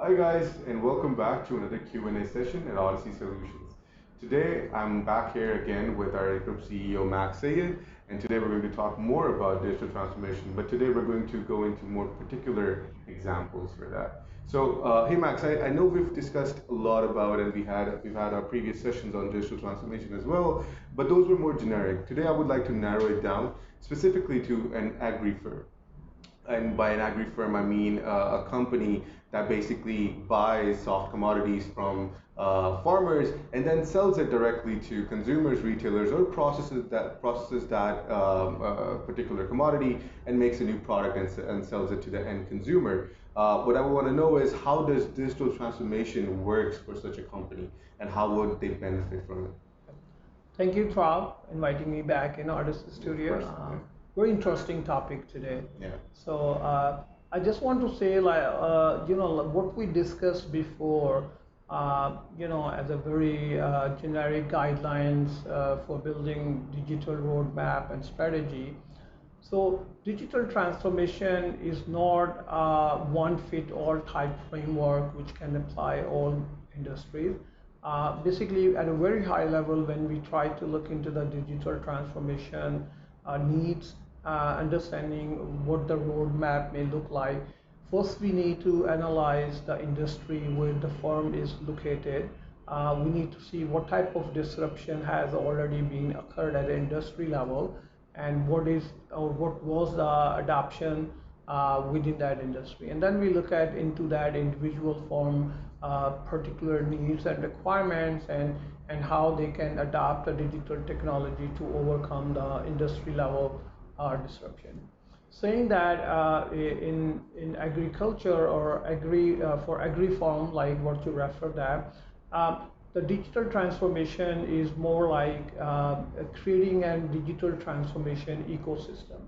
Hi guys, and welcome back to another Q&A session at Odyssey Solutions. Today I'm back here again with our group CEO Max Sayed, and today we're going to talk more about digital transformation. But today we're going to go into more particular examples for that. So, hey Max, I know we've discussed a lot about, and we've had our previous sessions on digital transformation as well, but those were more generic. Today I would like to narrow it down specifically to an agri firm. And by an agri firm, I mean a company that basically buys soft commodities from farmers and then sells it directly to consumers, retailers, or processes that particular commodity and makes a new product and sells it to the end consumer. What I want to know is how does digital transformation works for such a company, and how would they benefit from it? Thank you, Trav, inviting me back in Odyssey Of Studios. course. Yeah. Very interesting topic today. Yeah. So I just want to say, what we discussed before, as a very generic guidelines for building digital roadmap and strategy. So digital transformation is not a one-fit-all type framework which can apply all industries. Basically, at a very high level, when we try to look into the digital transformation needs, understanding what the roadmap may look like, first we need to analyze the industry where the firm is located. We need to see what type of disruption has already been occurred at the industry level, and what was the adoption within that industry. And then we look at into that individual firm particular needs and requirements, and how they can adopt a digital technology to overcome the industry level disruption. Saying that in agriculture or for agri farm, like what you referred that, the digital transformation is more like creating a digital transformation ecosystem.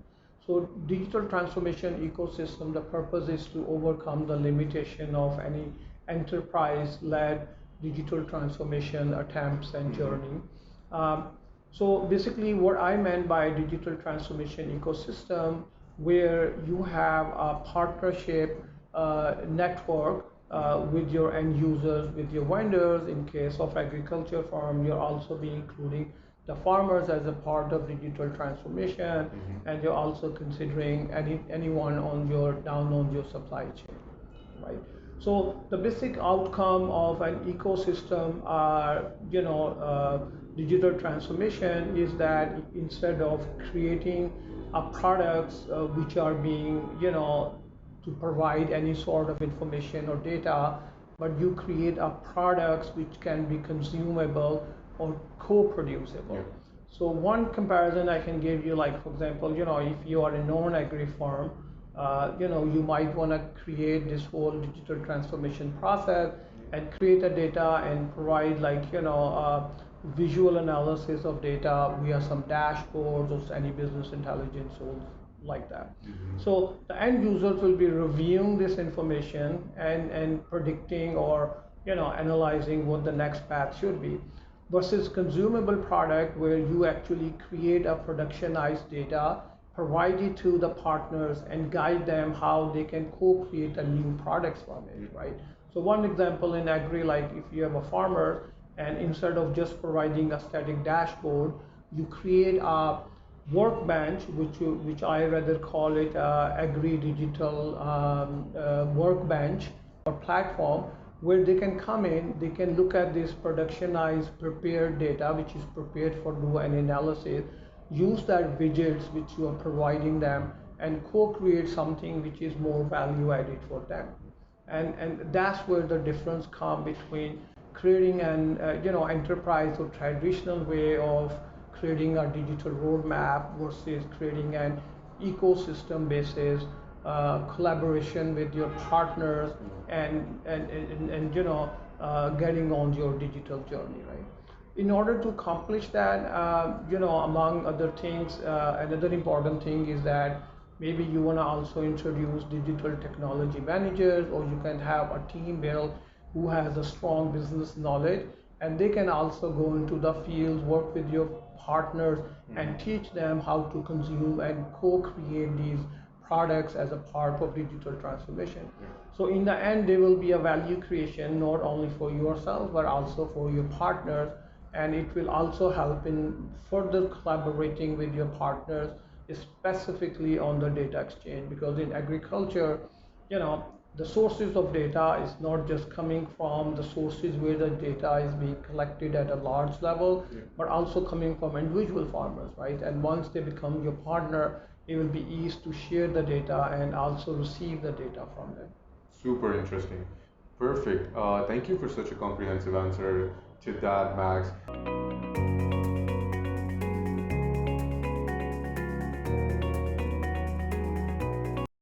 So digital transformation ecosystem, the purpose is to overcome the limitation of any enterprise-led digital transformation attempts and journey. Um, so basically what I meant by digital transformation ecosystem, where you have a partnership network with your end users, with your vendors. In case of agriculture farm, you're also be including the farmers as a part of digital transformation, and you're also considering anyone down on your supply chain, right? So the basic outcome of an ecosystem, digital transformation is that instead of creating products which are being, to provide any sort of information or data, but you create a products which can be consumable or co-producible. Yeah. So one comparison I can give you, like for example, if you are a non-agri farm, you might want to create this whole digital transformation process and create a data and provide visual analysis of data via some dashboards or any business intelligence tools like that. So the end users will be reviewing this information and predicting or analyzing what the next path should be, versus consumable product where you actually create a productionized data, provide it to the partners and guide them how they can co-create a new products from it, right? So one example in agri, like if you have a farmer and instead of just providing a static dashboard, you create a workbench, which I rather call it agri digital workbench or platform, where they can come in, they can look at this productionized prepared data which is prepared for do an analysis, use that widgets which you are providing them, and co-create something which is more value added for them. And that's where the difference comes between creating an enterprise or traditional way of creating a digital roadmap versus creating an ecosystem basis collaboration with your partners, and getting on your digital journey, right? In order to accomplish that, among other things, another important thing is that maybe you want to also introduce digital technology managers, or you can have a team built who has a strong business knowledge, and they can also go into the fields, work with your partners, and teach them how to consume and co-create these products as a part of digital transformation. Yeah. So in the end, there will be a value creation not only for yourself but also for your partners, and it will also help in further collaborating with your partners, specifically on the data exchange. Because in agriculture, the sources of data is not just coming from the sources where the data is being collected at a large level, Yeah. but also coming from individual farmers, right? And once they become your partner, it will be easy to share the data and also receive the data from them. Super interesting. Perfect. Thank you for such a comprehensive answer to that, Max.